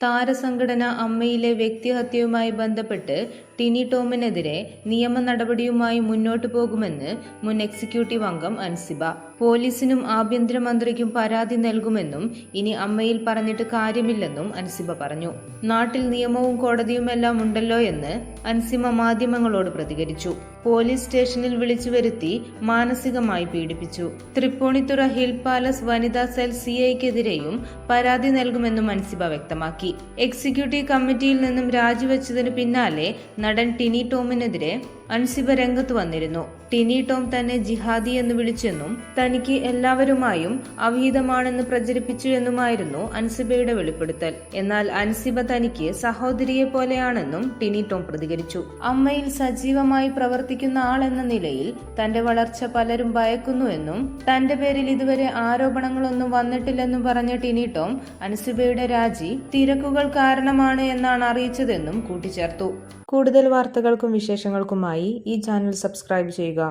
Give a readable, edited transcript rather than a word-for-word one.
താരസംഘടന അമ്മയിലെ വ്യക്തിഹത്യയുമായി ബന്ധപ്പെട്ട് ടിനി ടോമിനെതിരെ നിയമ നടപടിയുമായി മുന്നോട്ടു പോകുമെന്ന് മുൻ എക്സിക്യൂട്ടീവ് അംഗം അൻസിബ. പോലീസിനും ആഭ്യന്തരമന്ത്രിക്കും പരാതി നൽകുമെന്നും ഇനി അമ്മയിൽ പറഞ്ഞിട്ട് കാര്യമില്ലെന്നും അൻസിബ പറഞ്ഞു. നാട്ടിൽ നിയമവും കോടതിയുമെല്ലാം ഉണ്ടല്ലോ എന്ന് അൻസിബ മാധ്യമങ്ങളോട് പ്രതികരിച്ചു. പോലീസ് സ്റ്റേഷനിൽ വിളിച്ചു വരുത്തി മാനസികമായി പീഡിപ്പിച്ചു. തൃപ്പൂണിത്തുറ ഹിൽ പാലസ് വനിതാ സെൽ സിഐക്കെതിരെയും പരാതി നൽകുമെന്നും അൻസിബ വ്യക്തമാക്കി. എക്സിക്യൂട്ടീവ് കമ്മിറ്റിയിൽ നിന്നും രാജിവെച്ചതിന് പിന്നാലെ നടൻ ടിനി ടോമിനെതിരെ അൻസിബ രംഗത്ത് വന്നിരുന്നു. ടിനി ടോം തന്നെ ജിഹാദി എന്ന് വിളിച്ചെന്നും തനിക്ക് എല്ലാവരുമായും അവിഹിതമാണെന്ന് പ്രചരിപ്പിച്ചു എന്നുമായിരുന്നു അൻസിബയുടെ വെളിപ്പെടുത്തൽ. എന്നാൽ അൻസിബ തനിക്ക് സഹോദരിയെ പോലെയാണെന്നും ടിനി ടോം പ്രതികരിച്ചു. അമ്മയിൽ സജീവമായി പ്രവർത്തിക്കുന്ന ആളെന്ന നിലയിൽ തന്റെ വളർച്ച പലരും ഭയക്കുന്നുവെന്നും തന്റെ പേരിൽ ഇതുവരെ ആരോപണങ്ങളൊന്നും വന്നിട്ടില്ലെന്നും പറഞ്ഞ ടിനി ടോം അൻസിബയുടെ രാജി തിരക്കുകൾ കാരണമാണ് എന്നാണ് അറിയിച്ചതെന്നും കൂട്ടിച്ചേർത്തു. കൂടുതൽ വാർത്തകൾക്കും വിശേഷങ്ങൾക്കുമായി ഈ ചാനൽ സബ്സ്ക്രൈബ് ചെയ്യുക.